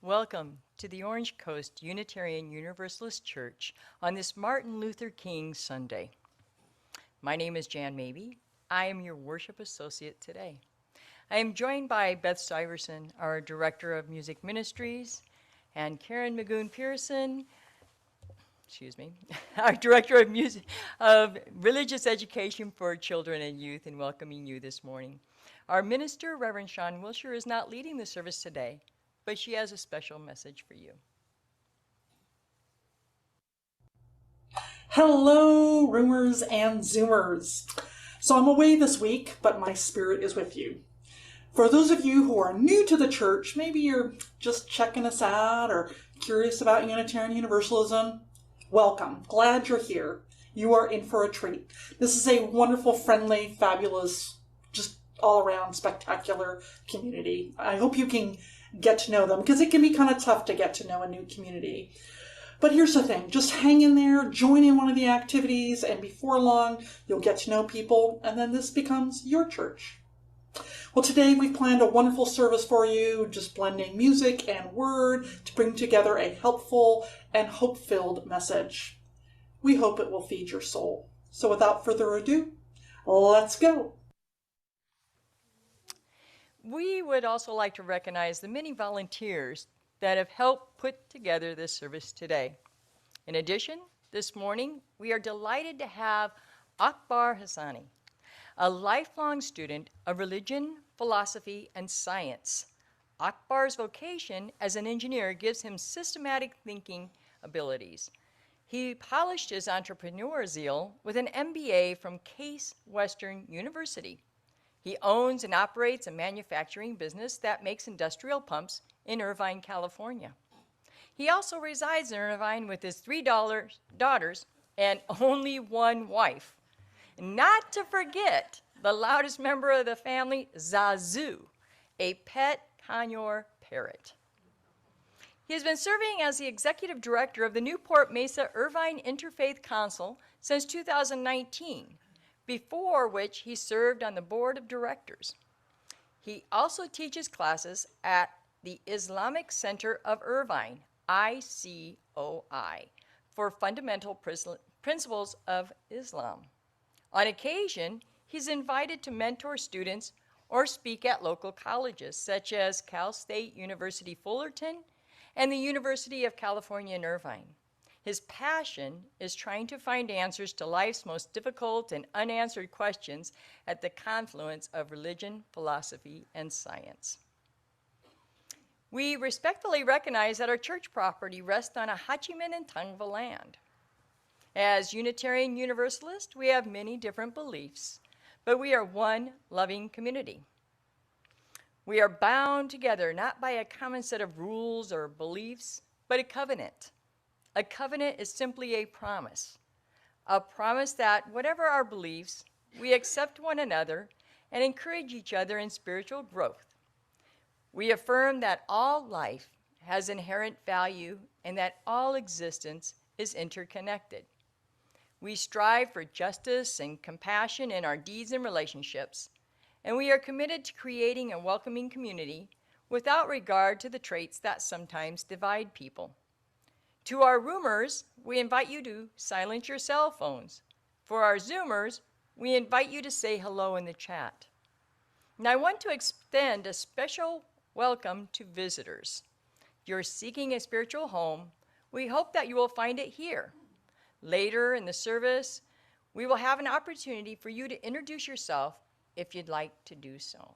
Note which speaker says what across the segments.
Speaker 1: Welcome to the Orange Coast Unitarian Universalist Church on this Martin Luther King Sunday. My name is Jan Mabey. I am your worship associate today. I am joined by Beth Stuyvesant, our Director of Music Ministries, and Karen Magoon-Pearson, our Director of Religious Education for Children and Youth, in welcoming you this morning. Our minister, Reverend Sean Wilshire, is not leading the service today, but she has a special message for you.
Speaker 2: Hello, Roomers and Zoomers. So I'm away this week, but my spirit is with you. For those of you who are new to the church, maybe you're just checking us out or curious about Unitarian Universalism, welcome. Glad you're here. You are in for a treat. This is a wonderful, friendly, fabulous, just all-around spectacular community. I hope you can get to know them, because it can be kind of tough to get to know a new community. But here's the thing, just hang in there, join in one of the activities, and before long, you'll get to know people, and then this becomes your church. Well, today we've planned a wonderful service for you, just blending music and word to bring together a helpful and hope-filled message. We hope it will feed your soul. So without further ado, let's go.
Speaker 1: We would also like to recognize the many volunteers that have helped put together this service today. In addition, this morning, we are delighted to have Akbar Hassani, a lifelong student of religion, philosophy, and science. Akbar's vocation as an engineer gives him systematic thinking abilities. He polished his entrepreneur zeal with an MBA from Case Western University. He owns and operates a manufacturing business that makes industrial pumps in Irvine, California. He also resides in Irvine with his three daughters and only one wife. Not to forget the loudest member of the family, Zazu, a pet conure parrot. He has been serving as the executive director of the Newport Mesa Irvine Interfaith Council since 2019. Before which he served on the board of directors. He also teaches classes at the Islamic Center of Irvine, ICOI, for fundamental principles of Islam. On occasion, he's invited to mentor students or speak at local colleges such as Cal State University Fullerton and the University of California in Irvine. His passion is trying to find answers to life's most difficult and unanswered questions at the confluence of religion, philosophy, and science. We respectfully recognize that our church property rests on a Hachiman and Tongva land. As Unitarian Universalists, we have many different beliefs, but we are one loving community. We are bound together not by a common set of rules or beliefs, but a covenant. A covenant is simply a promise that whatever our beliefs, we accept one another and encourage each other in spiritual growth. We affirm that all life has inherent value and that all existence is interconnected. We strive for justice and compassion in our deeds and relationships, and we are committed to creating a welcoming community without regard to the traits that sometimes divide people. To our roomers, we invite you to silence your cell phones. For our Zoomers, we invite you to say hello in the chat. And I want to extend a special welcome to visitors. If you're seeking a spiritual home, we hope that you will find it here. Later in the service, we will have an opportunity for you to introduce yourself if you'd like to do so.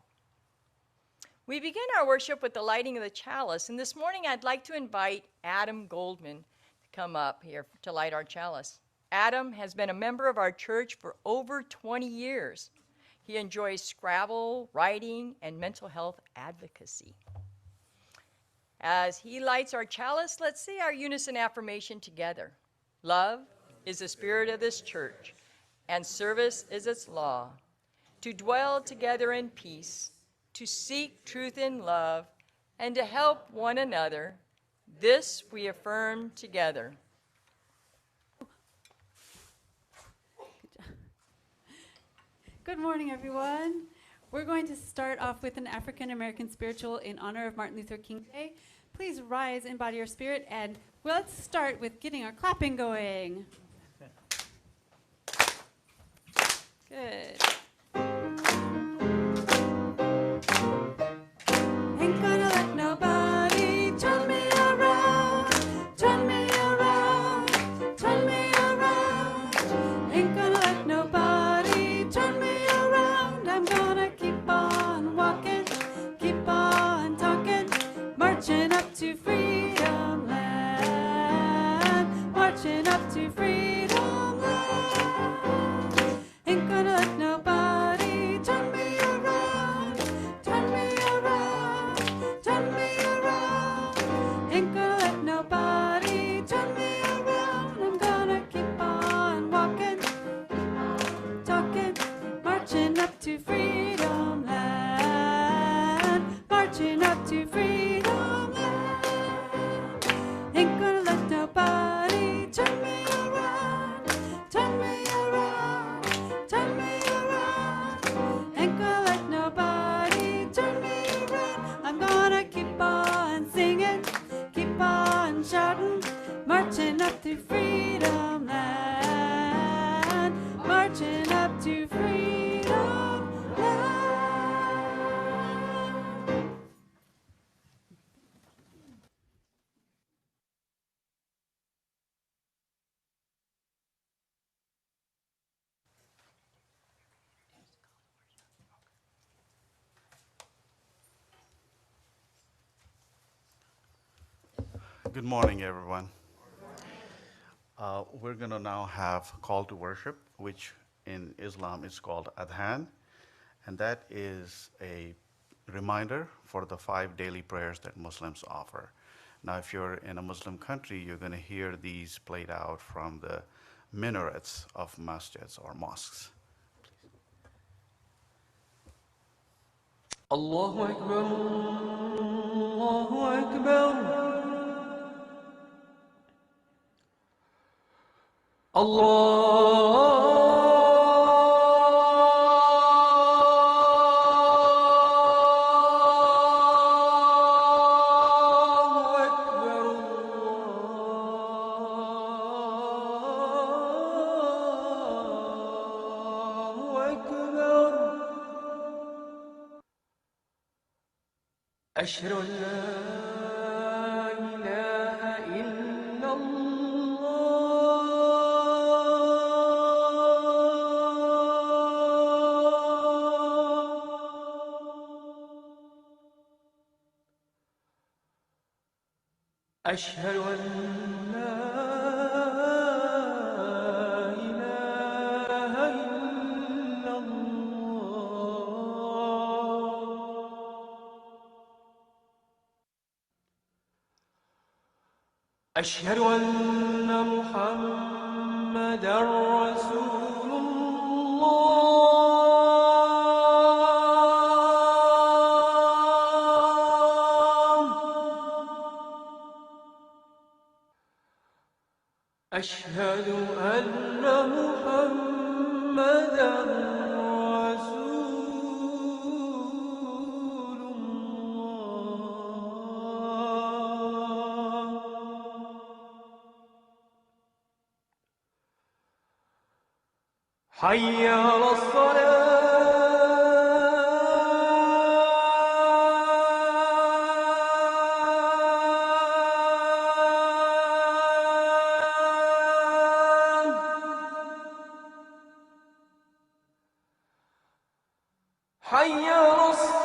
Speaker 1: We begin our worship with the lighting of the chalice, and this morning I'd like to invite Adam Goldman to come up here to light our chalice. Adam has been a member of our church for over 20 years. He enjoys Scrabble, writing, and mental health advocacy. As he lights our chalice, let's say our unison affirmation together. Love is the spirit of this church, and service is its law. To dwell together in peace, to seek truth in love, and to help one another. This we affirm together.
Speaker 3: Good morning, everyone. We're going to start off with an African American spiritual in honor of Martin Luther King Day. please rise in body or spirit, and let's start with getting our clapping going. Good. Ain't gonna let nobody turn me around, turn me around, turn me around. Ain't gonna let nobody turn me around. I'm gonna keep on walking, keep on talking, marching up to freedom land, marching up to freedom land. Ain't gonna let nobody turn me around, turn me around, turn me around. Ain't gonna let nobody turn me around. I'm gonna keep on walking, talking, marching up to freedom land, marching up to freedom land. Ain't gonna let nobody turn me around, turn me around, turn me around. Ain't gonna let nobody turn me around. I'm gonna keep on singing, keep on shouting, marching up to freedom land, marching up to freedom land.
Speaker 4: Good morning, everyone. We're going to now have call to worship, which in Islam is called adhan, and that is a reminder for the 5 daily prayers that Muslims offer. Now, if you're in a Muslim country, you're going to hear these played out from the minarets of masjids or mosques.
Speaker 5: الله أكبر الله أكبر الله أكبر الله أكبر أشهد أن لا إله إلا الله أشهد أن لا إله إلا الله أشهد أن محمدًا رسول الله أشهد أن محمدًا رسول الله حي على الصلاة حي على الصلاة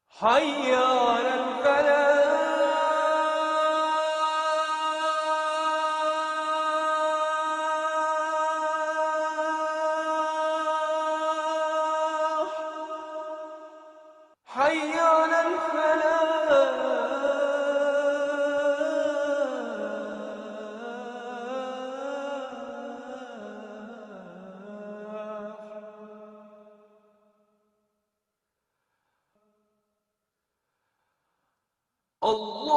Speaker 5: حي على الفلاح حي على الفلاح الله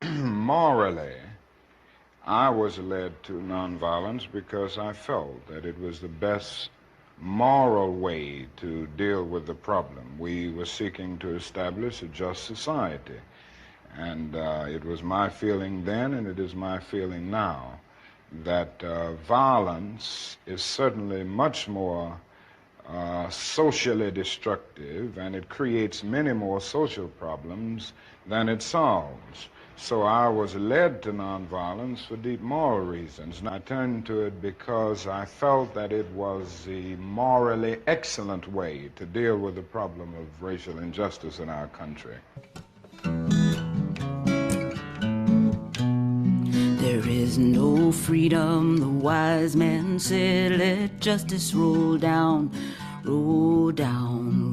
Speaker 6: Morally, I was led to nonviolence because I felt that it was the best moral way to deal with the problem. We were seeking to establish a just society. And it was my feeling then, and it is my feeling now, that violence is certainly much more socially destructive, and it creates many more social problems than it solves. So I was led to nonviolence for deep moral reasons. And I turned to it because I felt that it was the morally excellent way to deal with the problem of racial injustice in our country.
Speaker 3: There is no freedom, the wise man said, let justice roll down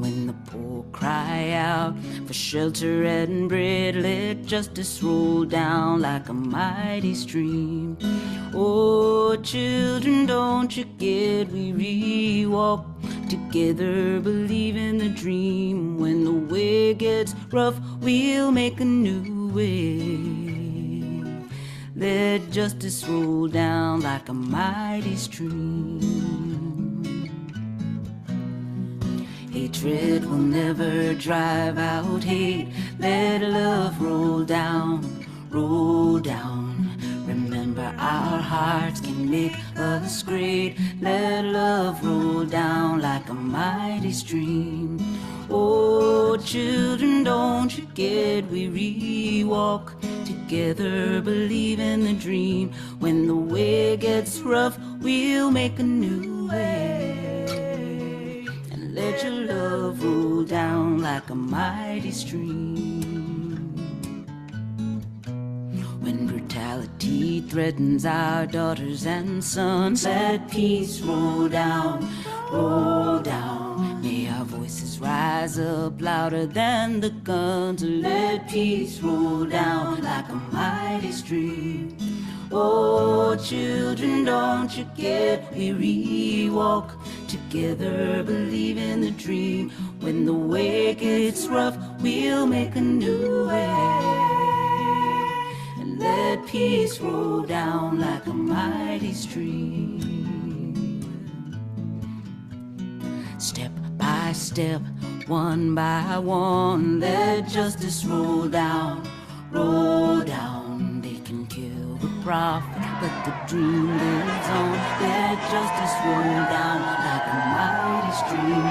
Speaker 3: when the poor cry out for shelter and bread. Let justice roll down like a mighty stream. Oh, children, don't you get weary, walk together, believe in the dream. When the way gets rough, we'll make a new way. Let justice roll down like a mighty stream. Hatred will never drive out hate. Let love roll down, roll down. Remember, our hearts can make us great. Let love roll down like a mighty stream. Oh, children, don't you get weary, walk together, believe in the dream. When the way gets rough, we'll make a new way. And let your love roll down like a mighty stream. When brutality threatens our daughters and sons, let peace roll down, roll down. May our voices rise up louder than the guns. Let peace roll down like a mighty stream. Oh, children, don't you get weary, walk together, believe in the dream. When the way gets rough, we'll make a new way. And let peace roll down like a mighty stream. Step by step, one by one, let justice roll down, roll down. They can kill the prophet, but the dream lives on. Let justice roll down like a mighty stream.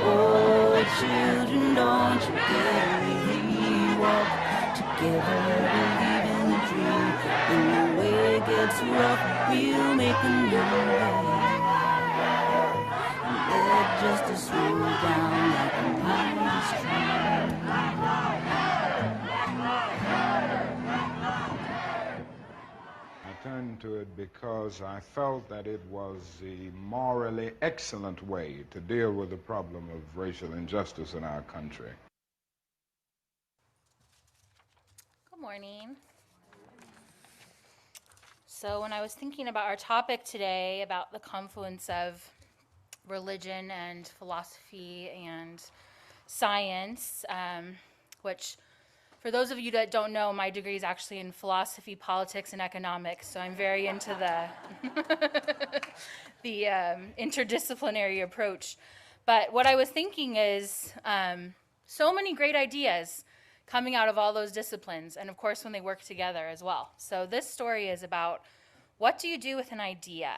Speaker 3: Oh, children, don't you get weary, walk together, believe in the dream. When the way gets rough, we'll make a new way. Let justice roll down like a mighty stream.
Speaker 6: I turned to it because I felt that it was the morally excellent way to deal with the problem of racial injustice in our country.
Speaker 7: Good morning. So when I was thinking about our topic today, about the confluence of religion and philosophy and science, which for those of you that don't know, my degree is actually in philosophy, politics, and economics, so I'm very into the interdisciplinary approach. But what I was thinking is so many great ideas coming out of all those disciplines, and of course when they work together as well. So this story is about, what do you do with an idea?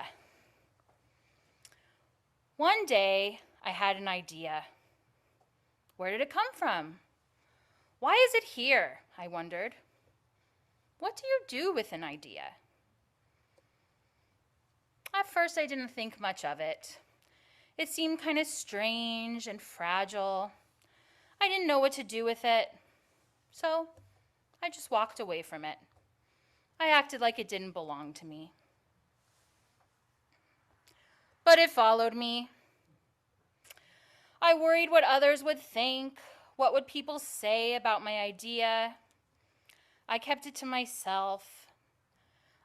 Speaker 7: One day, I had an idea. Where did it come from? Why is it here? I wondered. What do you do with an idea? At first, I didn't think much of it. It seemed kind of strange and fragile. I didn't know what to do with it, so I just walked away from it. I acted like it didn't belong to me. But it followed me. I worried what others would think. What would people say about my idea? I kept it to myself.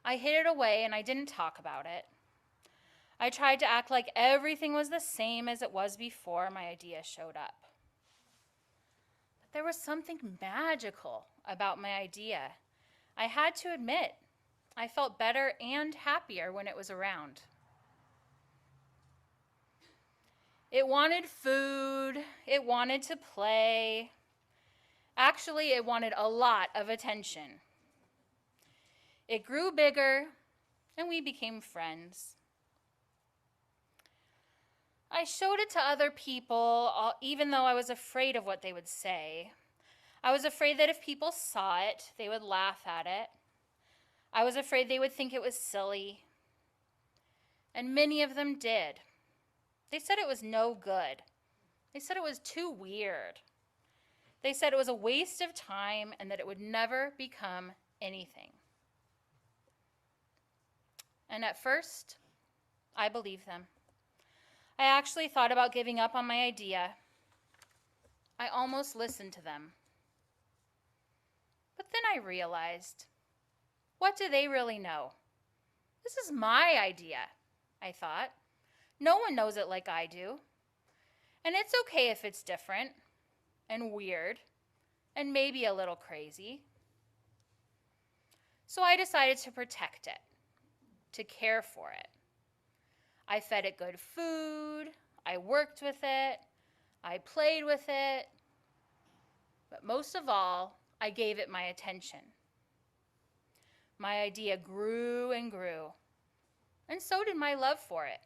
Speaker 7: I hid it away and I didn't talk about it. I tried to act like everything was the same as it was before my idea showed up. But there was something magical about my idea. I had to admit, I felt better and happier when it was around. It wanted food, it wanted to play. Actually, it wanted a lot of attention. It grew bigger, and we became friends. I showed it to other people, even though I was afraid of what they would say. I was afraid that if people saw it, they would laugh at it. I was afraid they would think it was silly. And many of them did. They said it was no good. They said it was too weird. They said it was a waste of time and that it would never become anything. And at first, I believed them. I actually thought about giving up on my idea. I almost listened to them. But then I realized, what do they really know? This is my idea, I thought. No one knows it like I do. And it's okay if it's different and weird and maybe a little crazy. So I decided to protect it, to care for it. I fed it good food, I worked with it, I played with it, but most of all, I gave it my attention. My idea grew and grew, and so did my love for it.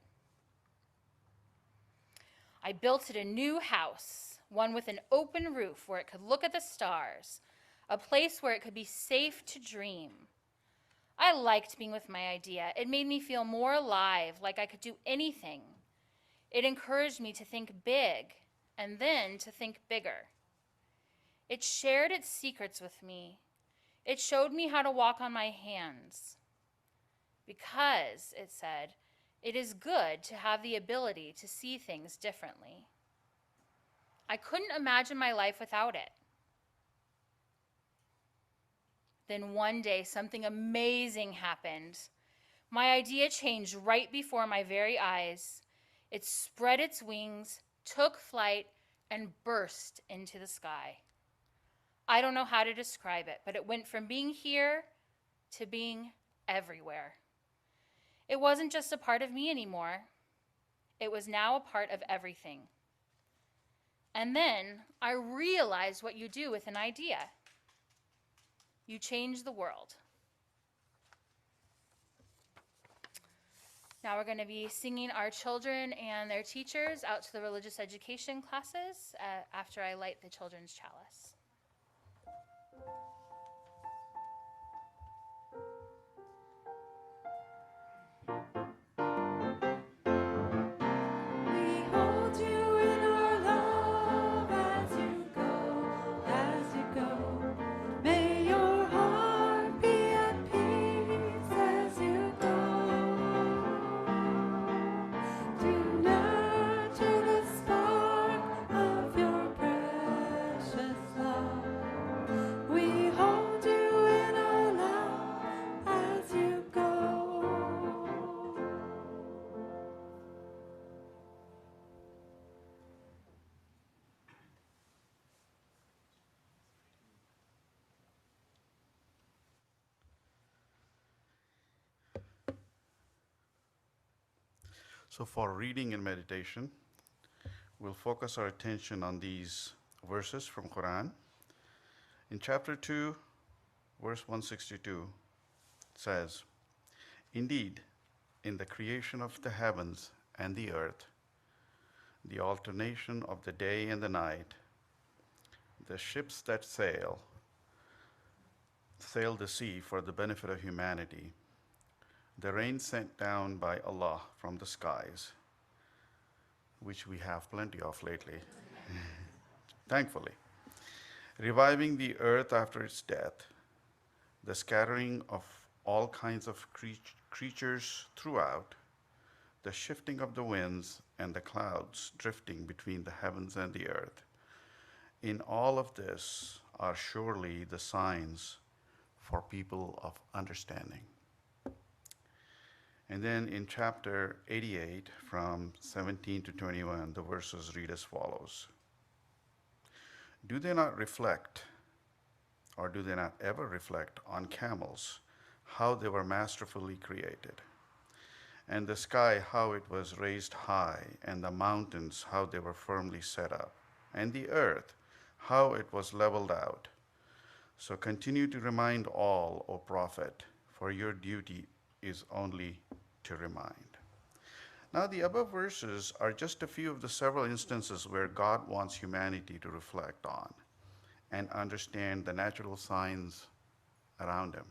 Speaker 7: I built it a new house, one with an open roof where it could look at the stars, a place where it could be safe to dream. I liked being with my idea. It made me feel more alive, like I could do anything. It encouraged me to think big and then to think bigger. It shared its secrets with me. It showed me how to walk on my hands. Because, it said, it is good to have the ability to see things differently. I couldn't imagine my life without it. Then one day, something amazing happened. My idea changed right before my very eyes. It spread its wings, took flight, and burst into the sky. I don't know how to describe it, but it went from being here to being everywhere. It wasn't just a part of me anymore. It was now a part of everything. And then I realized what you do with an idea. You change the world. Now we're going to be singing our children and their teachers out to the religious education classes after I light the children's chalice.
Speaker 3: We hold you in our love as you go, as you go. May your heart be at peace as you go. To nurture the spark of your precious love. We hold you in our love as you go.
Speaker 4: So for reading and meditation, we'll focus our attention on these verses from Quran. In chapter 2, verse 162, it says, "Indeed, in the creation of the heavens and the earth, the alternation of the day and the night, the ships that sail the sea for the benefit of humanity, the rain sent down by Allah from the skies," which we have plenty of lately, thankfully, reviving the earth after its death, the scattering of all kinds of creatures throughout, the shifting of the winds and the clouds drifting between the heavens and the earth. In all of this are surely the signs for people of understanding. And then in chapter 88, from 17 to 21, the verses read as follows. Do they not reflect, or do they not ever reflect on camels, how they were masterfully created? And the sky, how it was raised high, and the mountains, how they were firmly set up, and the earth, how it was leveled out. So continue to remind all, O prophet, for your duty is only to remind. Now, the above verses are just a few of the several instances where God wants humanity to reflect on and understand the natural signs around him.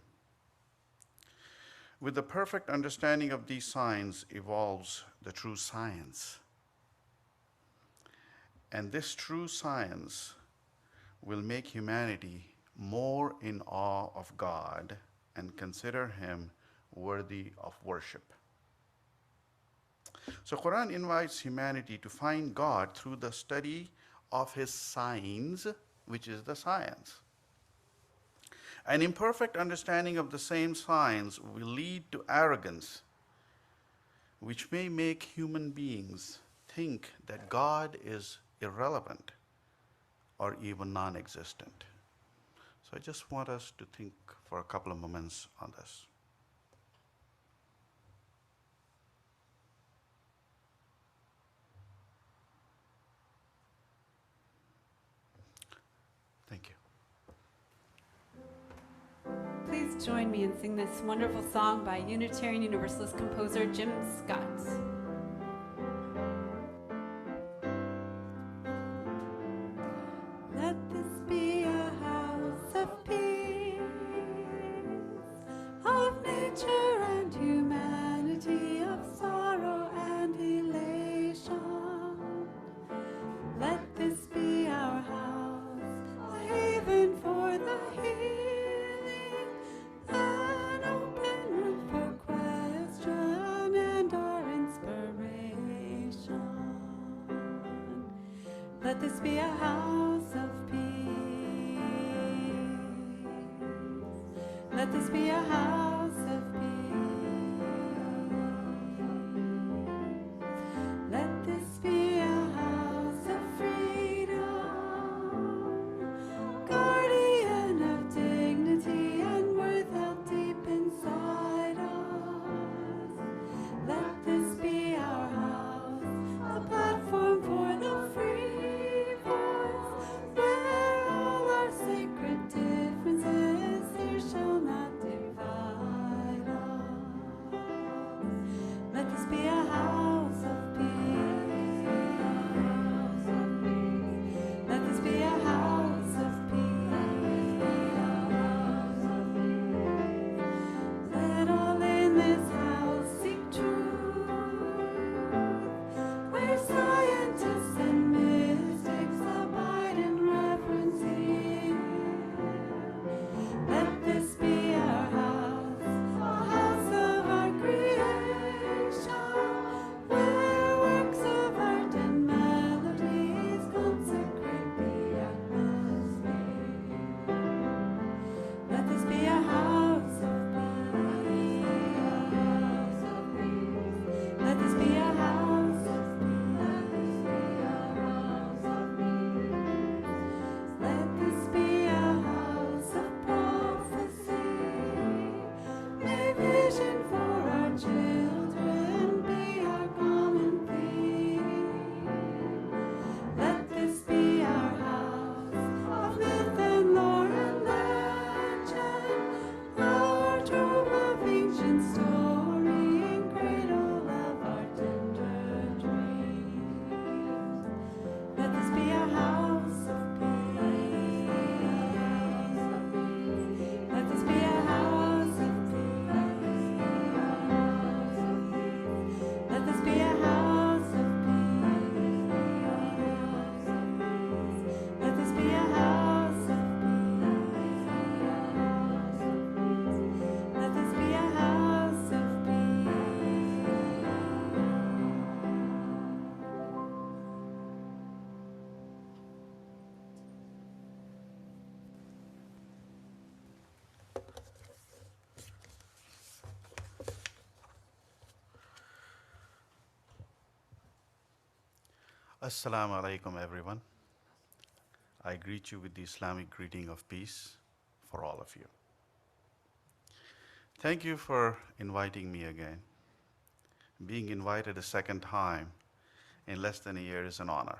Speaker 4: With the perfect understanding of these signs evolves the true science. And this true science will make humanity more in awe of God and consider him worthy of worship. So Quran invites humanity to find God through the study of his signs, which is the science. An imperfect understanding of the same signs will lead to arrogance, which may make human beings think that God is irrelevant or even non-existent. So I just want us to think for a couple of moments on this. Thank you.
Speaker 3: Please join me and sing this wonderful song by Unitarian Universalist composer Jim Scott. Let this be a house of peace, of nature and humanity, of sorrow and elation. Let this be our house, a haven for the healing, an open room for question and our inspiration. Let this be a house of peace. Let this be a house of peace. Let this be a house of freedom, guardian of dignity and worth held deep inside us. Let this be our house, a platform for the free voice, where all our sacred differences here shall not divide.
Speaker 4: Assalamu alaikum, everyone. I greet you with the Islamic greeting of peace for all of you. Thank you for inviting me again. Being invited a second time in less than a year is an honor.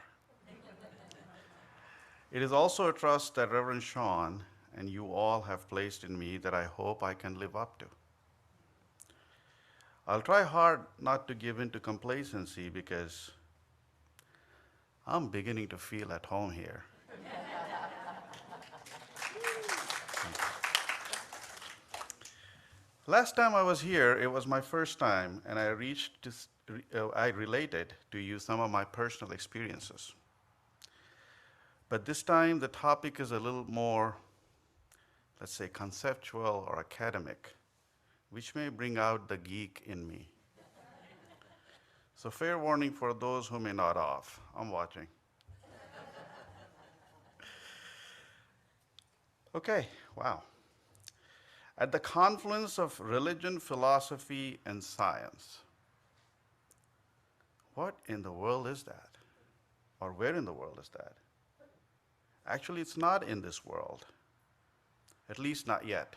Speaker 4: It is also a trust that Reverend Sean and you all have placed in me that I hope I can live up to. I'll try hard not to give in to complacency because I'm beginning to feel at home here. Last time I was here, it was my first time, and I related to you some of my personal experiences. But this time, the topic is a little more, let's say, conceptual or academic, which may bring out the geek in me. So fair warning for those who may nod off. I'm watching. Okay, wow. At the confluence of religion, philosophy, and science. What in the world is that? Or where in the world is that? Actually, it's not in this world, at least not yet.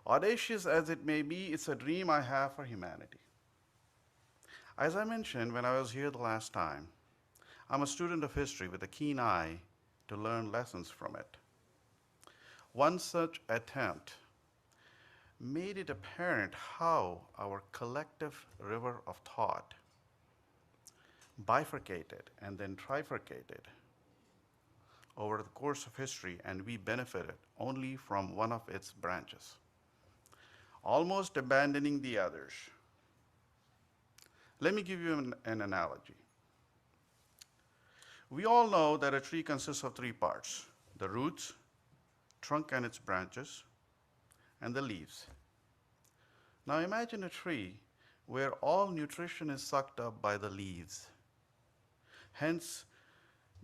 Speaker 4: Audacious as it may be, it's a dream I have for humanity. As I mentioned when I was here the last time, I'm a student of history with a keen eye to learn lessons from it. One such attempt made it apparent how our collective river of thought bifurcated and then trifurcated over the course of history, and we benefited only from one of its branches, almost abandoning the others. Let me give you an analogy. We all know that a tree consists of three parts: the roots, trunk and its branches, and the leaves. Now imagine a tree where all nutrition is sucked up by the leaves. Hence,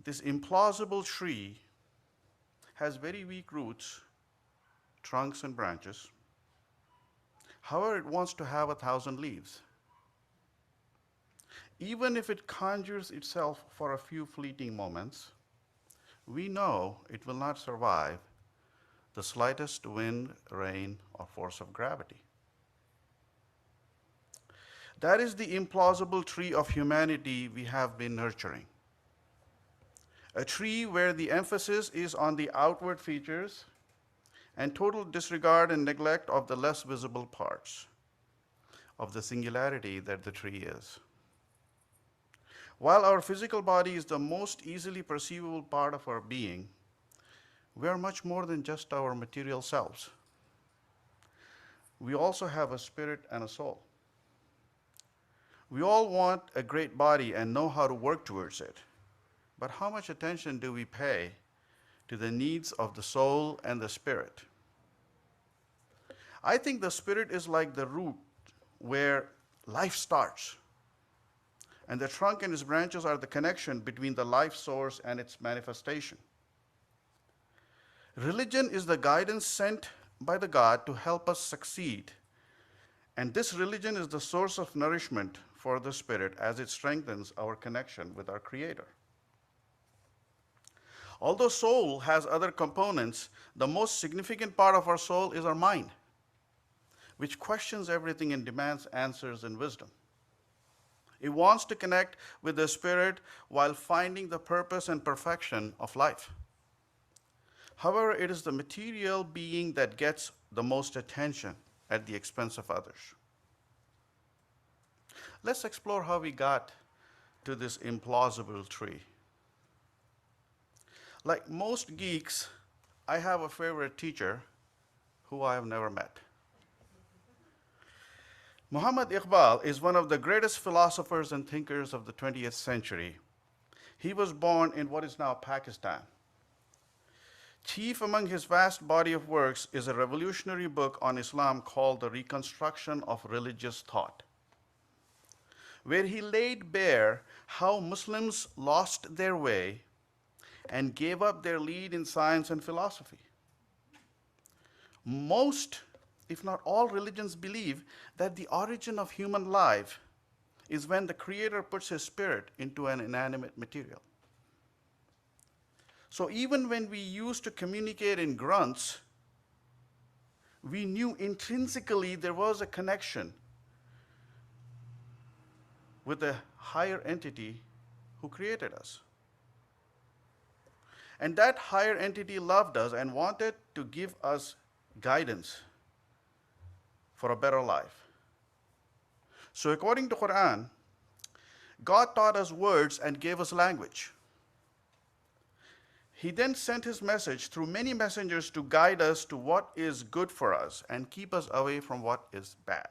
Speaker 4: this implausible tree has very weak roots, trunks, and branches. However, it wants to have 1,000 leaves. Even if it conjures itself for a few fleeting moments, we know it will not survive the slightest wind, rain, or force of gravity. That is the implausible tree of humanity we have been nurturing. A tree where the emphasis is on the outward features and total disregard and neglect of the less visible parts of the singularity that the tree is. While our physical body is the most easily perceivable part of our being, we are much more than just our material selves. We also have a spirit and a soul. We all want a great body and know how to work towards it. But how much attention do we pay to the needs of the soul and the spirit? I think the spirit is like the root where life starts, and the trunk and its branches are the connection between the life source and its manifestation. Religion is the guidance sent by the God to help us succeed, and this religion is the source of nourishment for the spirit as it strengthens our connection with our Creator. Although soul has other components, the most significant part of our soul is our mind, which questions everything and demands answers and wisdom. It wants to connect with the spirit while finding the purpose and perfection of life. However, it is the material being that gets the most attention at the expense of others. Let's explore how we got to this implausible tree. Like most geeks, I have a favorite teacher who I have never met. Muhammad Iqbal is one of the greatest philosophers and thinkers of the 20th century. He was born in what is now Pakistan. Chief among his vast body of works is a revolutionary book on Islam called The Reconstruction of Religious Thought, where he laid bare how Muslims lost their way and gave up their lead in science and philosophy. Most, if not all, religions believe that the origin of human life is when the Creator puts His Spirit into an inanimate material. So even when we used to communicate in grunts, we knew intrinsically there was a connection with a higher entity who created us. And that higher entity loved us and wanted to give us guidance for a better life. So according to Quran, God taught us words and gave us language. He then sent his message through many messengers to guide us to what is good for us and keep us away from what is bad.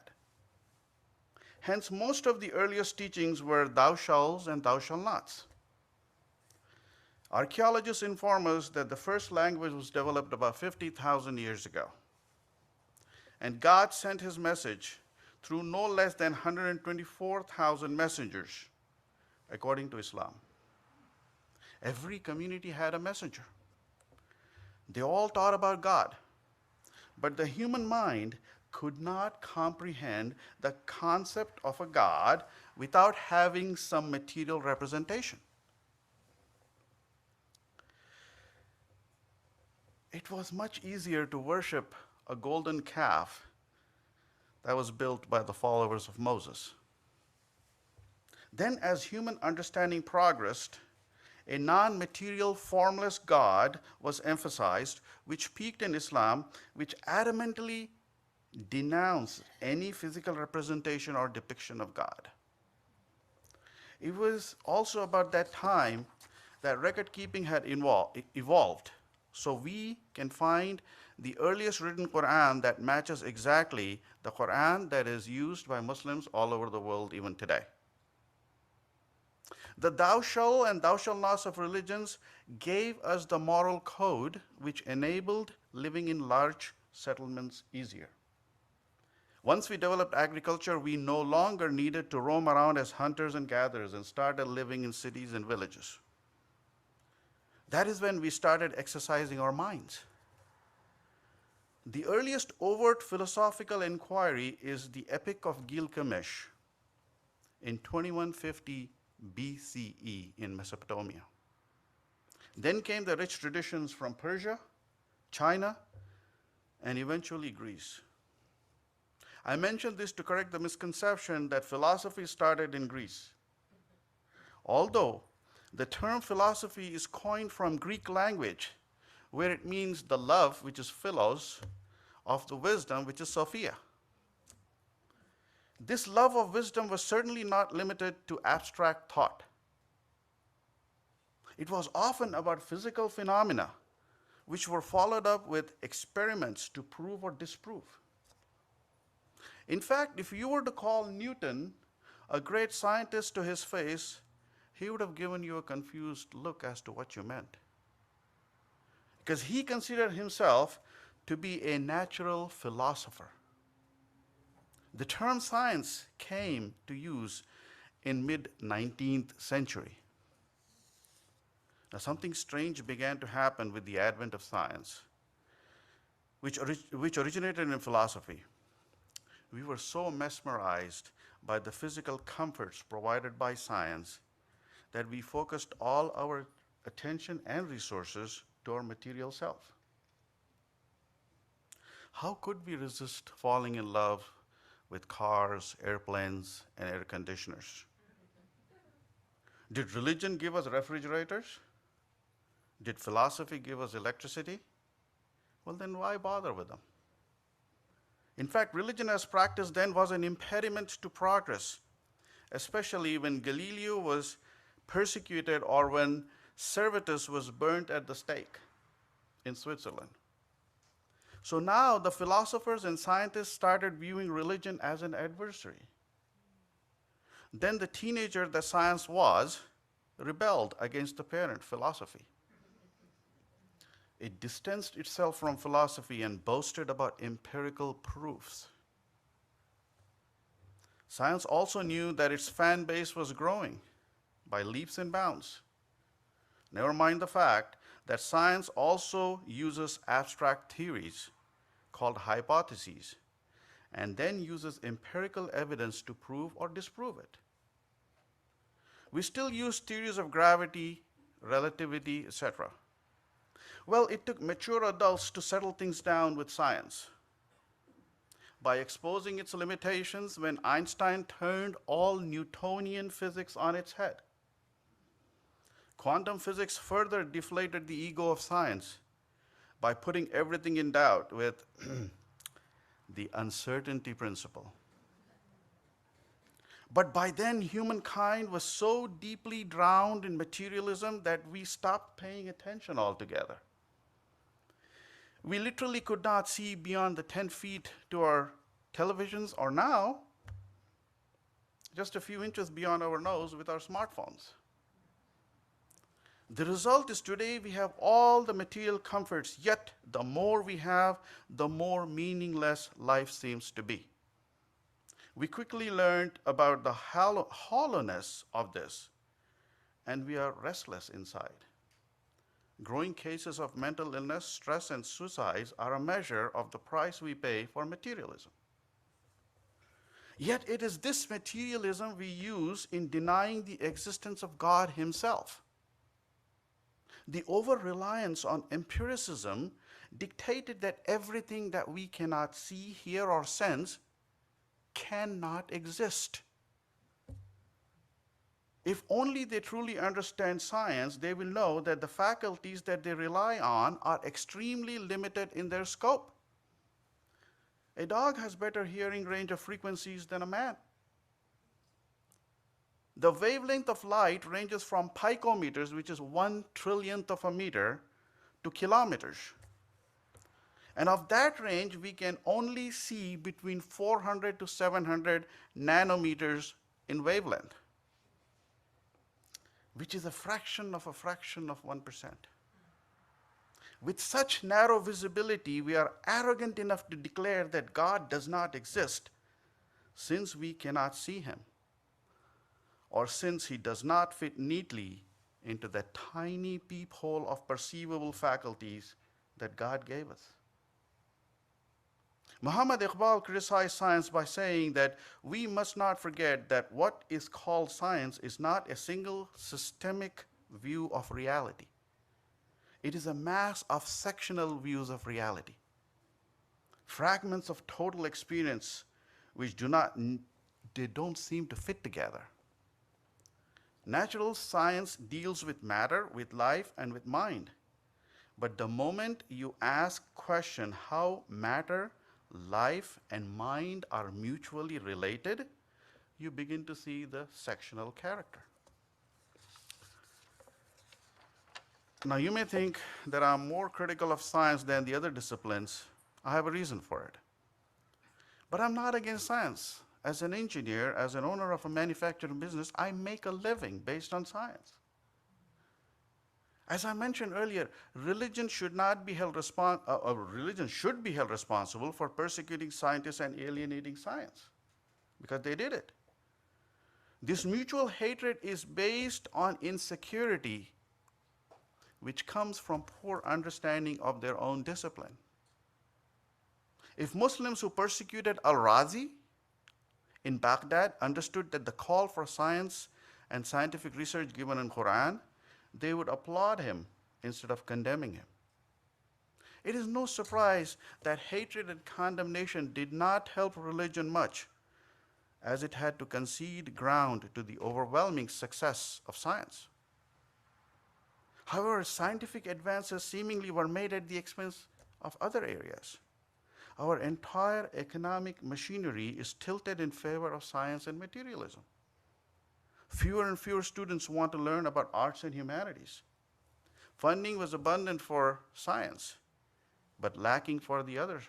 Speaker 4: Hence, most of the earliest teachings were thou shalt and thou shalt nots. Archaeologists inform us that the first language was developed about 50,000 years ago. And God sent his message through no less than 124,000 messengers, according to Islam. Every community had a messenger. They all taught about God. But the human mind could not comprehend the concept of a God without having some material representation. It was much easier to worship a golden calf that was built by the followers of Moses. Then, as human understanding progressed, a non-material, formless God was emphasized, which peaked in Islam, which adamantly denounced any physical representation or depiction of God. It was also about that time that record keeping had evolved. So we can find the earliest written Quran that matches exactly the Quran that is used by Muslims all over the world even today. The thou shalt and thou shalt nots of religions gave us the moral code which enabled living in large settlements easier. Once we developed agriculture, we no longer needed to roam around as hunters and gatherers and started living in cities and villages. That is when we started exercising our minds. The earliest overt philosophical inquiry is the Epic of Gilgamesh in 2150 BCE in Mesopotamia. Then came the rich traditions from Persia, China, and eventually Greece. I mention this to correct the misconception that philosophy started in Greece. Although the term philosophy is coined from Greek language, where it means the love, which is philos, of the wisdom, which is Sophia. This love of wisdom was certainly not limited to abstract thought. It was often about physical phenomena, which were followed up with experiments to prove or disprove. In fact, if you were to call Newton a great scientist to his face, he would have given you a confused look as to what you meant. Because he considered himself to be a natural philosopher. The term science came to use in mid-19th century. Now, something strange began to happen with the advent of science, which originated in philosophy. We were so mesmerized by the physical comforts provided by science that we focused all our attention and resources to our material self. How could we resist falling in love with cars, airplanes, and air conditioners? Did religion give us refrigerators? Did philosophy give us electricity? Well, then why bother with them? In fact, religion as practiced then was an impediment to progress, especially when Galileo was persecuted or when Servetus was burnt at the stake in Switzerland. So now the philosophers and scientists started viewing religion as an adversary. Then the teenager that science was rebelled against the parent, philosophy. It distanced itself from philosophy and boasted about empirical proofs. Science also knew that its fan base was growing by leaps and bounds. Never mind the fact that science also uses abstract theories called hypotheses and then uses empirical evidence to prove or disprove it. We still use theories of gravity, relativity, etc. Well, it took mature adults to settle things down with science. By exposing its limitations when Einstein turned all Newtonian physics on its head. Quantum physics further deflated the ego of science by putting everything in doubt with the uncertainty principle. But by then, humankind was so deeply drowned in materialism that we stopped paying attention altogether. We literally could not see beyond the 10 feet to our televisions, or now, just a few inches beyond our nose with our smartphones. The result is today we have all the material comforts, yet the more we have, the more meaningless life seems to be. We quickly learned about the hollowness of this, and we are restless inside. Growing cases of mental illness, stress, and suicides are a measure of the price we pay for materialism. Yet it is this materialism we use in denying the existence of God Himself. The over-reliance on empiricism dictated that everything that we cannot see, hear, or sense cannot exist. If only they truly understand science, they will know that the faculties that they rely on are extremely limited in their scope. A dog has better hearing range of frequencies than a man. The wavelength of light ranges from picometers, which is 1/1,000,000th of a meter, to kilometers. And of that range, we can only see between 400 to 700 nanometers in wavelength, which is a fraction of 1%. With such narrow visibility, we are arrogant enough to declare that God does not exist since we cannot see Him, or since He does not fit neatly into that tiny peephole of perceivable faculties that God gave us. Muhammad Iqbal criticized science by saying that we must not forget that what is called science is not a single systemic view of reality. It is a mass of sectional views of reality, fragments of total experience which don't seem to fit together. Natural science deals with matter, with life, and with mind. But the moment you ask question how matter, life, and mind are mutually related, you begin to see the sectional character. Now, you may think that I'm more critical of science than the other disciplines. I have a reason for it. But I'm not against science. As an engineer, as an owner of a manufacturing business, I make a living based on science. As I mentioned earlier, religion should be held responsible for persecuting scientists and alienating science, because they did it. This mutual hatred is based on insecurity, which comes from poor understanding of their own discipline. If Muslims who persecuted al-Razi in Baghdad understood that the call for science and scientific research given in Quran, they would applaud him instead of condemning him. It is no surprise that hatred and condemnation did not help religion much, as it had to concede ground to the overwhelming success of science. However, scientific advances seemingly were made at the expense of other areas. Our entire economic machinery is tilted in favor of science and materialism. Fewer and fewer students want to learn about arts and humanities. Funding was abundant for science, but lacking for the others.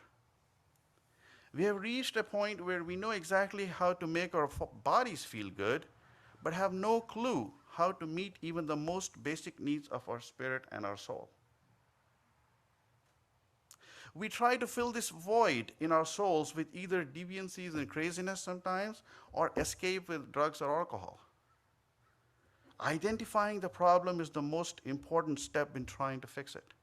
Speaker 4: We have reached a point where we know exactly how to make our bodies feel good, but have no clue how to meet even the most basic needs of our spirit and our soul. We try to fill this void in our souls with either deviancies and craziness sometimes, or escape with drugs or alcohol. Identifying the problem is the most important step in trying to fix it.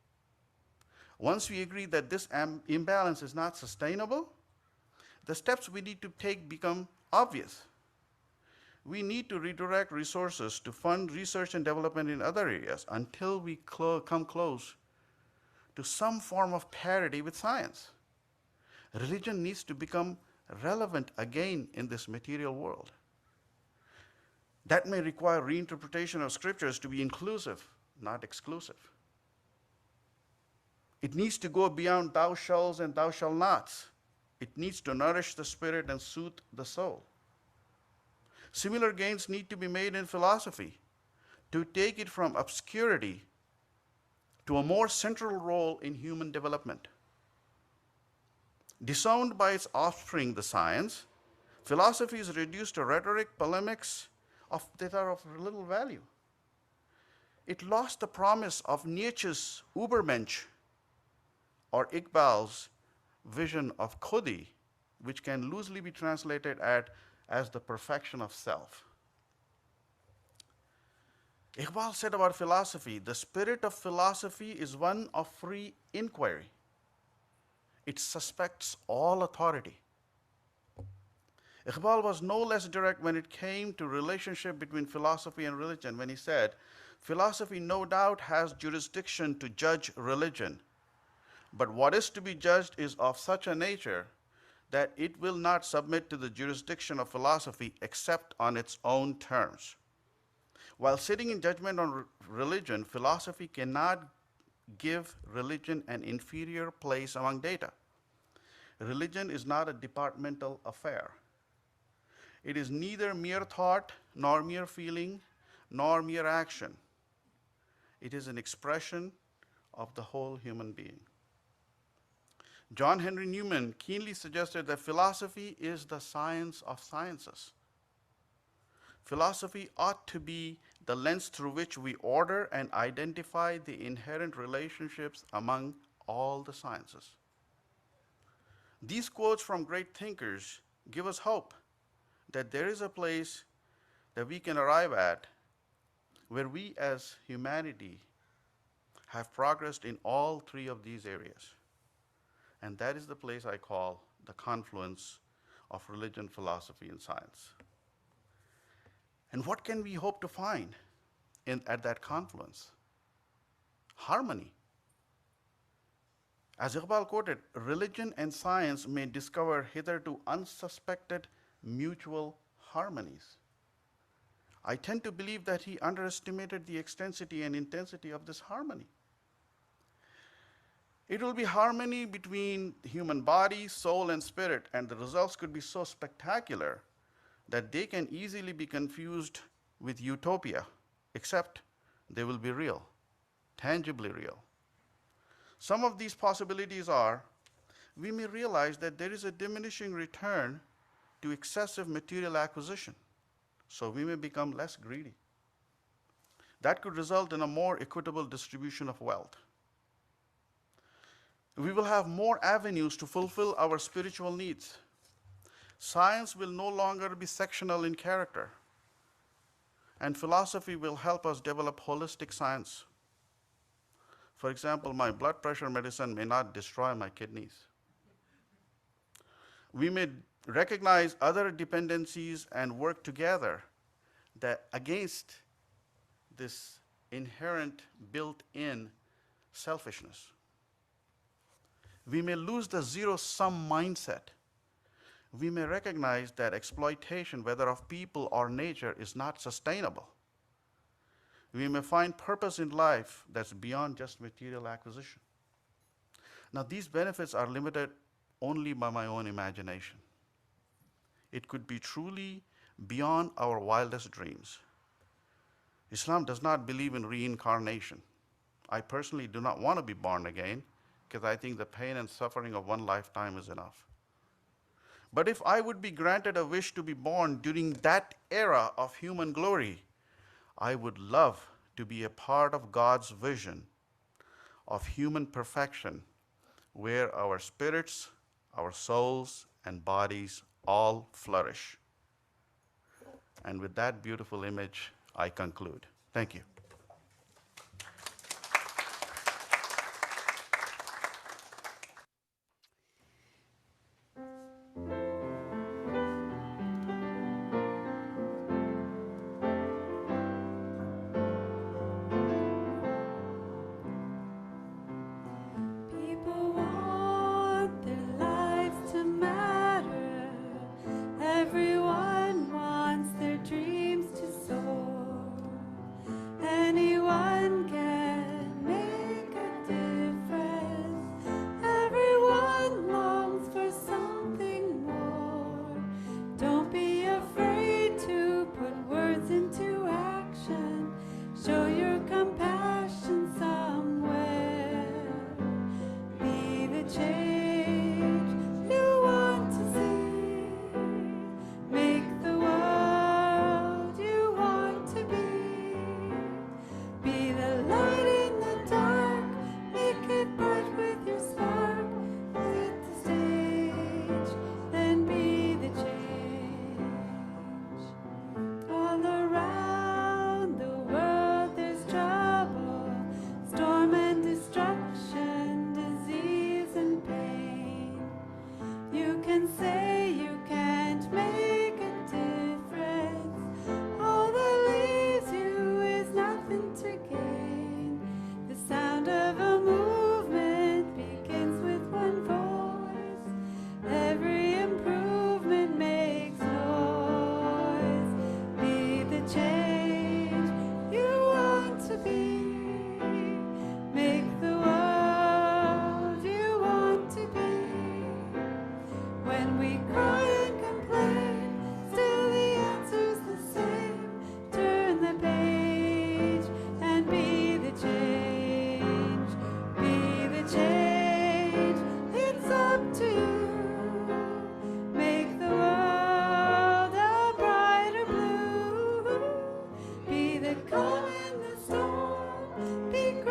Speaker 4: Once we agree that this imbalance is not sustainable, the steps we need to take become obvious. we need to redirect resources to fund research and development in other areas until we come close to some form of parity with science. Religion needs to become relevant again in this material world. That may require reinterpretation of scriptures to be inclusive, not exclusive. It needs to go beyond thou shalt and thou shalt nots. It needs to nourish the spirit and soothe the soul. Similar gains need to be made in philosophy to take it from obscurity to a more central role in human development. Disowned by its offspring, the science, philosophy is reduced to rhetoric, polemics that are of little value. It lost the promise of Nietzsche's Übermensch or Iqbal's vision of Khudi, which can loosely be translated as the perfection of self. Iqbal said about philosophy, the spirit of philosophy is one of free inquiry. It suspects all authority. Iqbal was no less direct when it came to relationship between philosophy and religion when he said, philosophy no doubt has jurisdiction to judge religion, but what is to be judged is of such a nature that it will not submit to the jurisdiction of philosophy except on its own terms. While sitting in judgment on religion, philosophy cannot give religion an inferior place among data. Religion is not a departmental affair. It is neither mere thought, nor mere feeling, nor mere action. It is an expression of the whole human being. John Henry Newman keenly suggested that philosophy is the science of sciences. Philosophy ought to be the lens through which we order and identify the inherent relationships among all the sciences. These quotes from great thinkers give us hope that there is a place that we can arrive at where we as humanity have progressed in all three of these areas. And that is the place I call the confluence of religion, philosophy, and science. And what can we hope to find at that confluence? Harmony. As Iqbal quoted, religion and science may discover hitherto unsuspected mutual harmonies. I tend to believe that he underestimated the extensity and intensity of this harmony. It will be harmony between human body, soul, and spirit, and the results could be so spectacular that they can easily be confused with utopia, except they will be real, tangibly real. Some of these possibilities are, we may realize that there is a diminishing return to excessive material acquisition, so we may become less greedy. That could result in a more equitable distribution of wealth. We will have more avenues to fulfill our spiritual needs. Science will no longer be sectional in character, and philosophy will help us develop holistic science. For example, my blood pressure medicine may not destroy my kidneys. We may recognize other dependencies and work together against this inherent built-in selfishness. We may lose the zero-sum mindset. We may recognize that exploitation, whether of people or nature, is not sustainable. We may find purpose in life that's beyond just material acquisition. Now, these benefits are limited only by my own imagination. It could be truly beyond our wildest dreams. Islam does not believe in reincarnation. I personally do not want to be born again because I think the pain and suffering of one lifetime is enough. But if I would be granted a wish to be born during that era of human glory, I would love to be a part of God's vision of human perfection, where our spirits, our souls, and bodies all flourish. And with that beautiful image, I conclude. Thank you.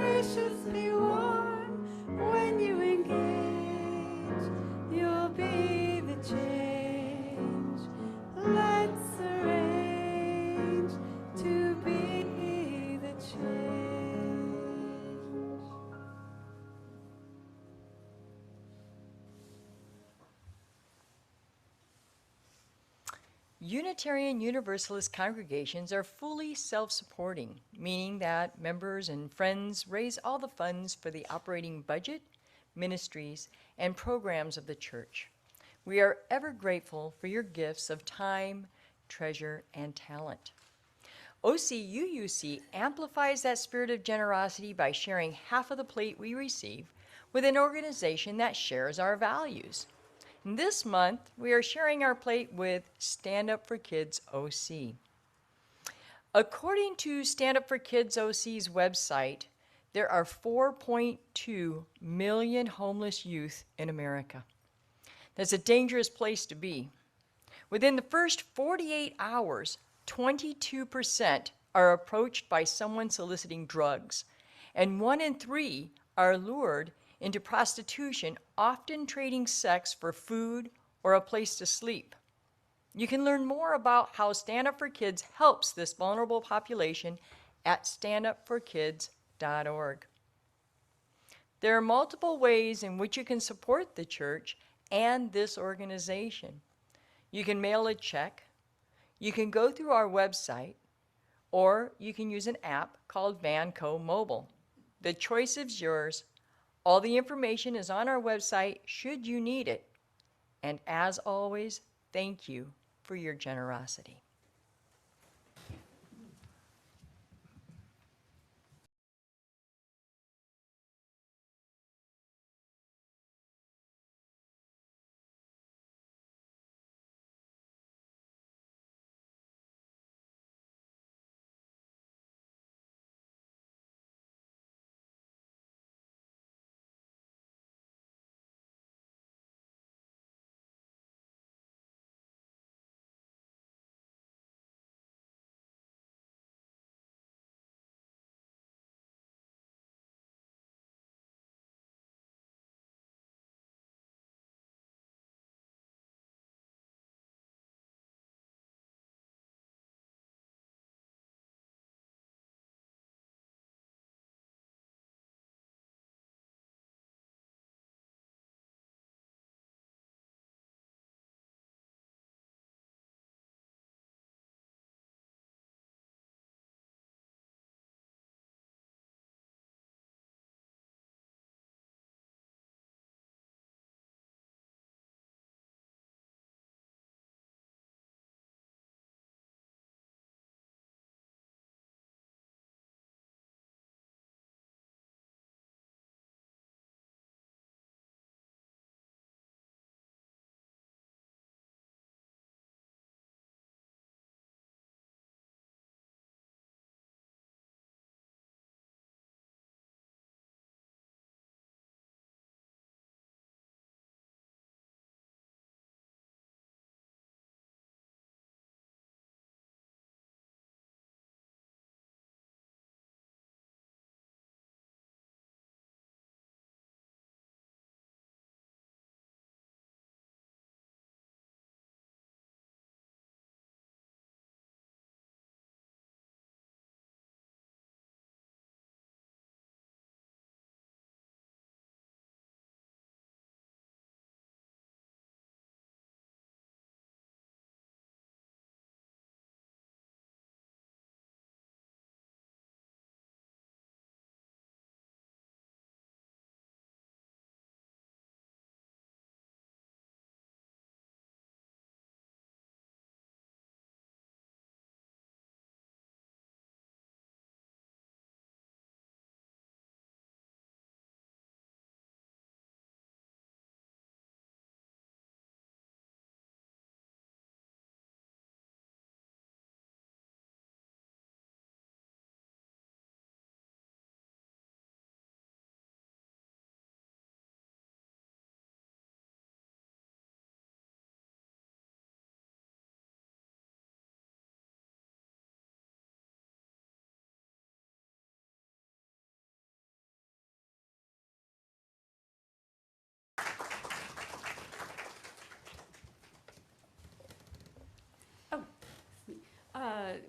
Speaker 3: graciously warm. When you engage, you'll be the change. Let's arrange to be the change.
Speaker 1: Unitarian Universalist congregations are fully self-supporting, meaning that members and friends raise all the funds for the operating budget, ministries, and programs of the church. We are ever grateful for your gifts of time, treasure, and talent. OCUUC amplifies that spirit of generosity by sharing half of the plate we receive with an organization that shares our values. This month, we are sharing our plate with Stand Up for Kids OC. According to Stand Up for Kids OC's website, there are 4.2 million homeless youth in America. That's a dangerous place to be. Within the first 48 hours, 22% are approached by someone soliciting drugs, and 1 in 3 are lured into prostitution, often trading sex for food or a place to sleep. You can learn more about how Stand Up for Kids helps this vulnerable population at standupforkids.org. There are multiple ways in which you can support the church and this organization. You can mail a check, you can go through our website, or you can use an app called Vanco Mobile. The choice is yours. All the information is on our website should you need it. And as always, thank you for your generosity.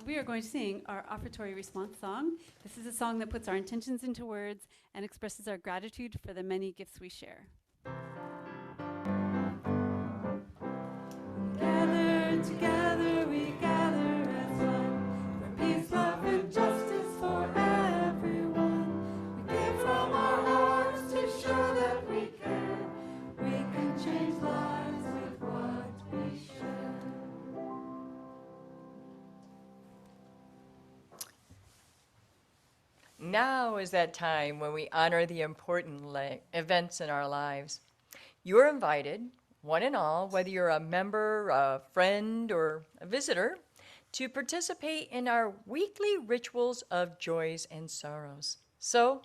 Speaker 3: We are going to sing our offertory response song. This is a song that puts our intentions into words and expresses our gratitude for the many gifts we share. Gather together, we gather as one, for peace, love, and justice for everyone. We give from our hearts to show that we care. We can change lives with what we share.
Speaker 1: Now is that time when we honor the important events in our lives. You are invited, one and all, whether you're a member, a friend, or a visitor, to participate in our weekly rituals of joys and sorrows. So,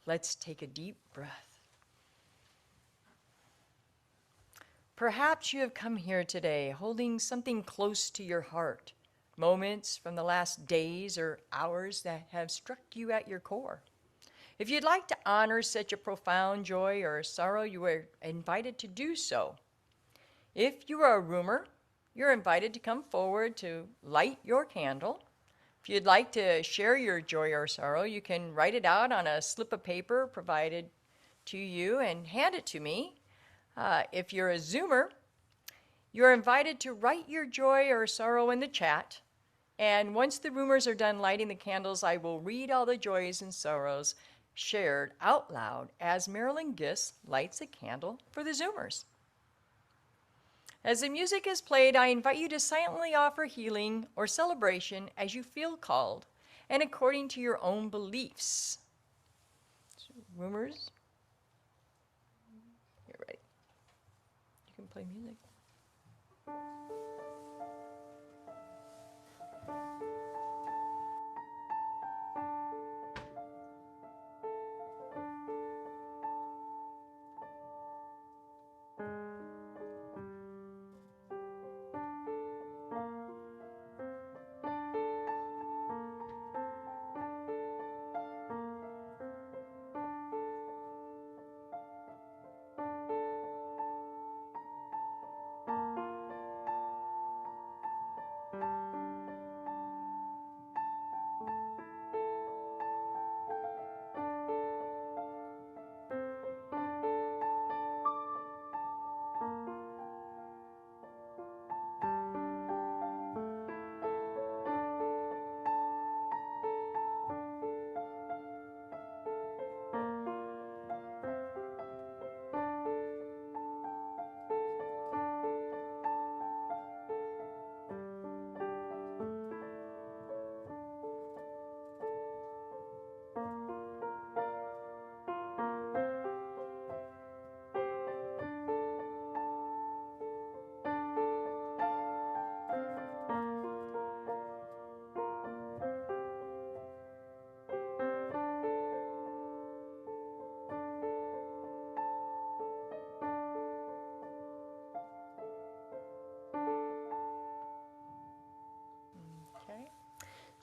Speaker 1: let's take a deep breath. Perhaps you have come here today holding something close to your heart, moments from the last days or hours that have struck you at your core. If you'd like to honor such a profound joy or sorrow, you are invited to do so. If you are a roomer, you're invited to come forward to light your candle. If you'd like to share your joy or sorrow, you can write it out on a slip of paper provided to you and hand it to me. If you're a Zoomer, you're invited to write your joy or sorrow in the chat. And once the roomers are done lighting the candles, I will read all the joys and sorrows shared out loud as Marilyn Giss lights a candle for the Zoomers. As the music is played, I invite you to silently offer healing or celebration as you feel called and according to your own beliefs. So, roomers, you're ready. You can play music.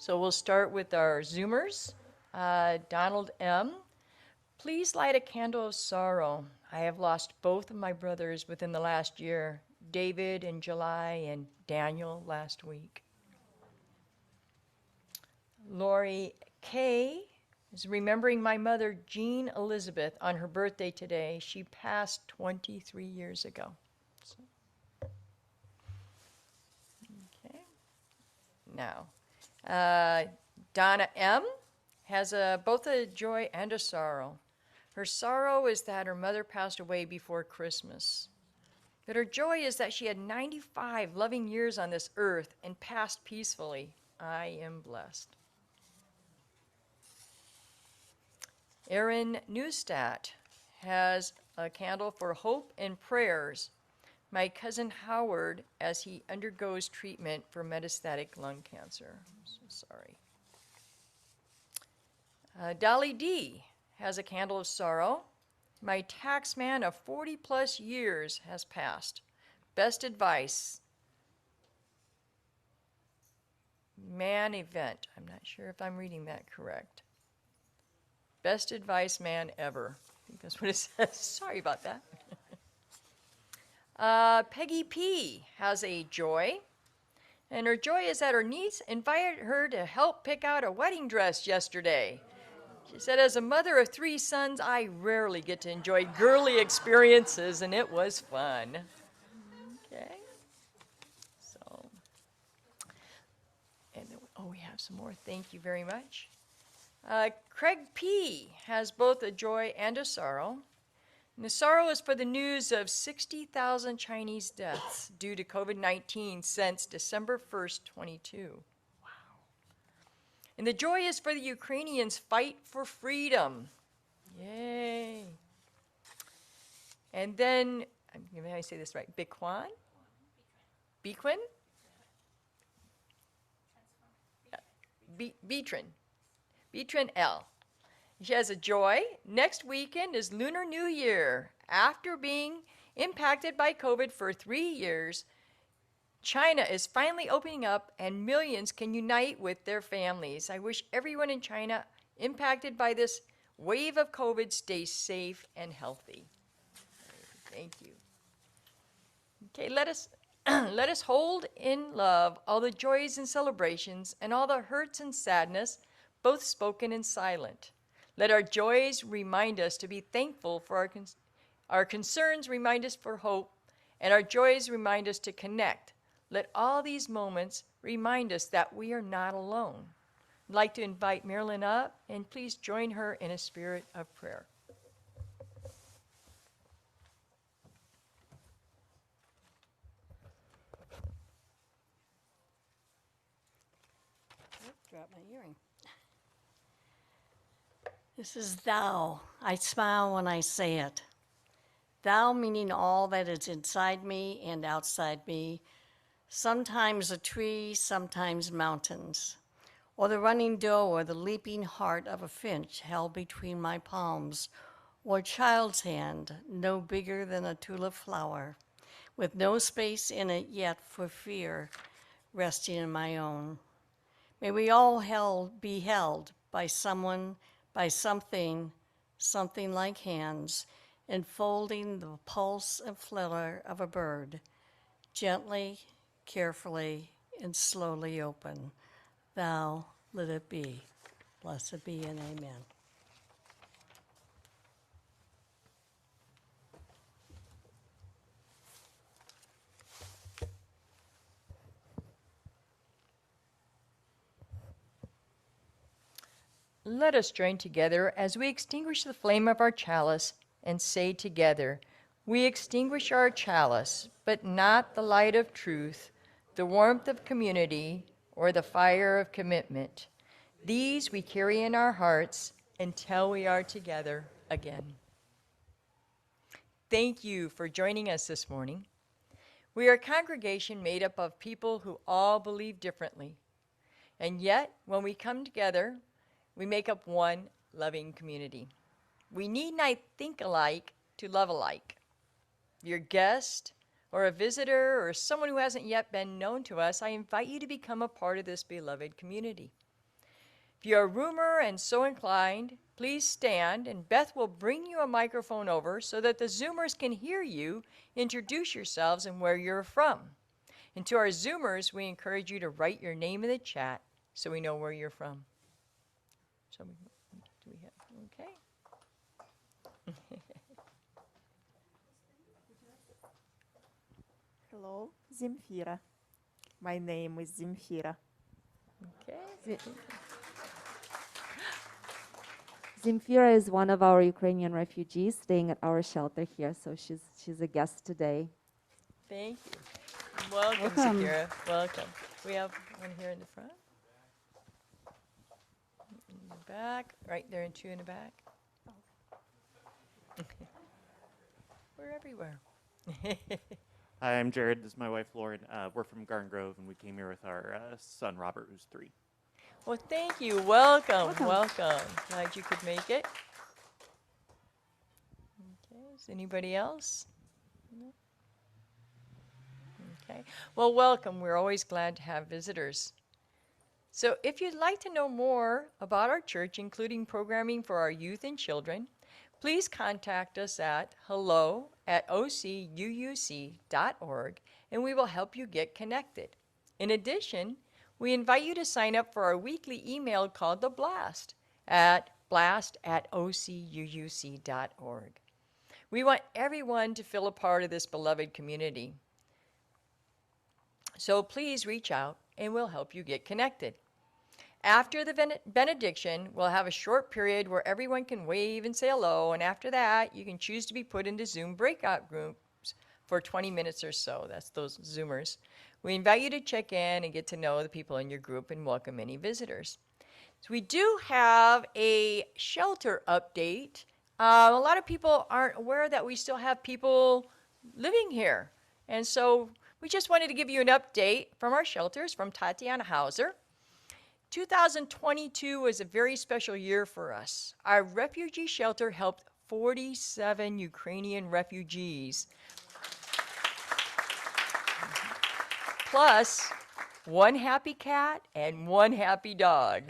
Speaker 1: So we'll start with our Zoomers. Donald M., please light a candle of sorrow. I have lost both of my brothers within the last year, David in July and Daniel last week. Lori K. is remembering my mother, Jean Elizabeth, on her birthday today. She passed 23 years ago. So. Okay. Now. Donna M. has both a joy and a sorrow. Her sorrow is that her mother passed away before Christmas. But her joy is that she had 95 loving years on this earth and passed peacefully. I am blessed. Erin Neustadt has a candle for hope and prayers. My cousin Howard, as he undergoes treatment for metastatic lung cancer. I'm so sorry. Dolly D. has a candle of sorrow. My tax man of 40 plus years has passed. Best advice. Man event. I'm not sure if I'm reading that correct. Best advice man ever. I think that's what it says. Sorry about that. Peggy P. has a joy. And her joy is that her niece invited her to help pick out a wedding dress yesterday. She said, as a mother of 3 sons, I rarely get to enjoy girly experiences, and it was fun. Okay. So, and then, we have some more. Thank you very much. Craig P. has both a joy and a sorrow. And the sorrow is for the news of 60,000 Chinese deaths due to COVID-19 since December 1st, 22. Wow. And the joy is for the Ukrainians' fight for freedom. Yay. And then, maybe I say this right, Biquan? Bequin? Beatrin L. She has a joy. Next weekend is Lunar New Year. After being impacted by COVID for 3 years, China is finally opening up and millions can unite with their families. I wish everyone in China impacted by this wave of COVID stays safe and healthy. Thank you. Okay, let us hold in love all the joys and celebrations and all the hurts and sadness, both spoken and silent. Let our joys remind us to be thankful for our concerns remind us for hope, and our joys remind us to connect. Let all these moments remind us that we are not alone. I'd like to invite Marilyn up, and please join her in a spirit of prayer.
Speaker 8: Drop my earring. This is thou. I smile when I say it. Thou meaning all that is inside me and outside me, sometimes a tree, sometimes mountains, or the running doe or the leaping heart of a finch held between my palms, or a child's hand no bigger than a tulip flower, with no space in it yet for fear resting in my own. May we all be held by someone, by something like hands, enfolding the pulse and flutter of a bird, gently, carefully, and slowly open. Thou, let it be. Blessed be and amen.
Speaker 1: Let us join together as we extinguish the flame of our chalice and say together, we extinguish our chalice, but not the light of truth, the warmth of community, or the fire of commitment. These we carry in our hearts until we are together again. Thank you for joining us this morning. We are a congregation made up of people who all believe differently. And yet, when we come together, we make up one loving community. We need not think alike to love alike. If you're a guest or a visitor or someone who hasn't yet been known to us, I invite you to become a part of this beloved community. If you're a roomer and so inclined, please stand, and Beth will bring you a microphone over so that the Zoomers can hear you introduce yourselves and where you're from. And to our Zoomers, we encourage you to write your name in the chat so we know where you're from. So do we have, okay.
Speaker 9: Hello, Zemfira. My name is Zemfira.
Speaker 1: Okay.
Speaker 9: Zemfira is one of our Ukrainian refugees staying at our shelter here, so she's a guest today.
Speaker 1: Thank you. Welcome, Zakira. Welcome. We have one here in the front. In the back. Right there, and two in the back. We're everywhere.
Speaker 10: Hi, I'm Jared. This is my wife, Lauren. We're from Garden Grove, and we came here with our son, Robert, who's 3.
Speaker 1: Well, thank you. Welcome. Glad you could make it. Okay, is anybody else? No? Okay. Well, welcome. We're always glad to have visitors. So if you'd like to know more about our church, including programming for our youth and children, please contact us at hello@ocuuc.org, and we will help you get connected. In addition, we invite you to sign up for our weekly email called The Blast at blast@ocuuc.org. We want everyone to feel a part of this beloved community. So please reach out and we'll help you get connected. After the benediction, we'll have a short period where everyone can wave and say hello, and after that, you can choose to be put into Zoom breakout groups for 20 minutes or so. That's those Zoomers. We invite you to check in and get to know the people in your group and welcome any visitors. So we do have a shelter update. A lot of people aren't aware that we still have people living here. And so we just wanted to give you an update from our shelters, from Tatiana Hauser. 2022 was a very special year for us. Our refugee shelter helped 47 Ukrainian refugees, plus one happy cat and one happy dog.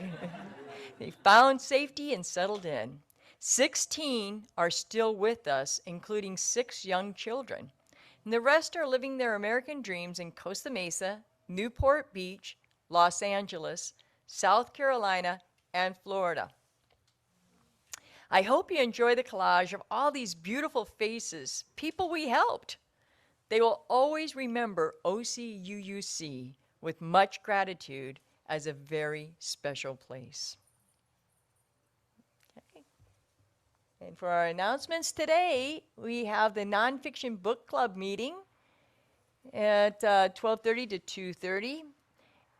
Speaker 1: They found safety and settled in. 16 are still with us, including 6 young children. And the rest are living their American dreams in Costa Mesa, Newport Beach, Los Angeles, South Carolina, and Florida. I hope you enjoy the collage of all these beautiful faces, people we helped. They will always remember OCUUC with much gratitude as a very special place. Okay. And for our announcements today, we have the Nonfiction Book Club meeting at 12:30 to 2:30.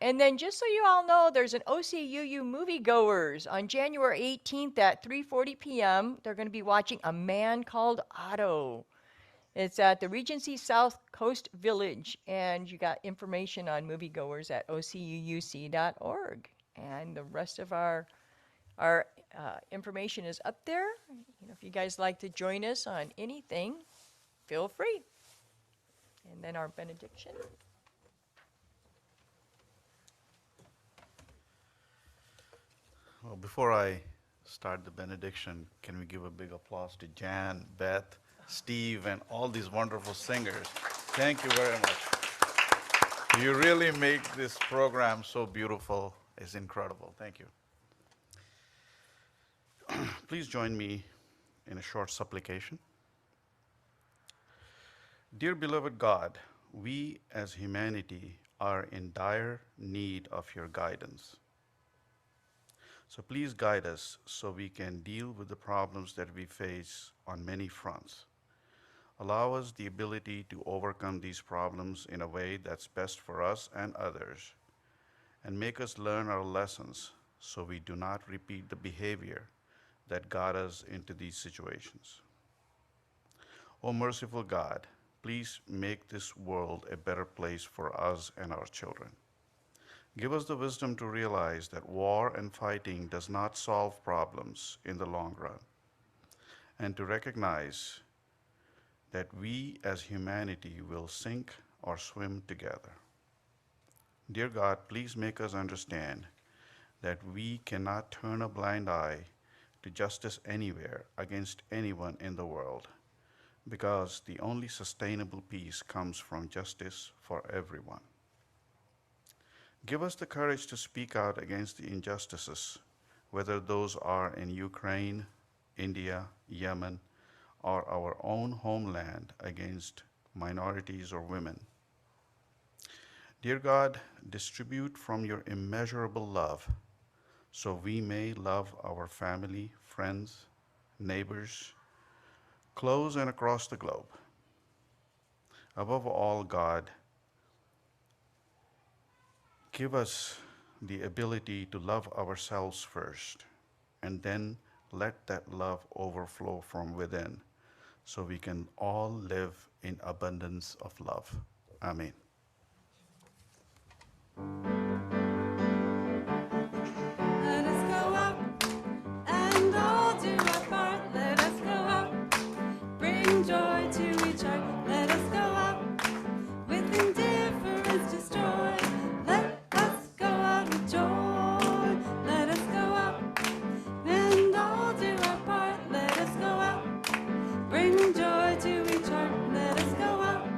Speaker 1: And then just so you all know, there's an OCUU Moviegoers on January 18th at 3:40 p.m. They're going to be watching A Man Called Otto. It's at the Regency South Coast Village, and you got information on moviegoers at ocuuc.org. And the rest of our information is up there. If you guys like to join us on anything, feel free. And then our benediction.
Speaker 4: Well, before I start the benediction, can we give a big applause to Jan, Beth, Steve, and all these wonderful singers? Thank you very much. You really make this program so beautiful. It's incredible. Thank you. Please join me in a short supplication. Dear beloved God, we as humanity are in dire need of your guidance. So please guide us so we can deal with the problems that we face on many fronts. Allow us the ability to overcome these problems in a way that's best for us and others, and make us learn our lessons so we do not repeat the behavior that got us into these situations. O merciful God, please make this world a better place for us and our children. Give us the wisdom to realize that war and fighting does not solve problems in the long run, and to recognize that we as humanity will sink or swim together. Dear God, please make us understand that we cannot turn a blind eye to justice anywhere against anyone in the world, because the only sustainable peace comes from justice for everyone. Give us the courage to speak out against the injustices, whether those are in Ukraine, India, Yemen, or our own homeland against minorities or women. Dear God, distribute from your immeasurable love so we may love our family, friends, neighbors, close and across the globe. Above all, God, give us the ability to love ourselves first, and then let that love overflow from within so we can all live in abundance of love. Amen.
Speaker 3: Let us go out and all do our part. Let us go out, bring joy to each heart. Let us go out with indifference destroy. Let us go out with joy. Let us go out and all do our part. Let us go out, bring joy to each heart. Let us go out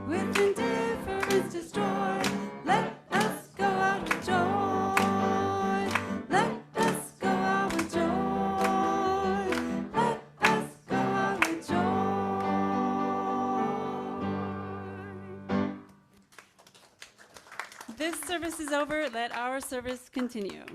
Speaker 3: with indifference destroy. Let This service is over. Let our service continue.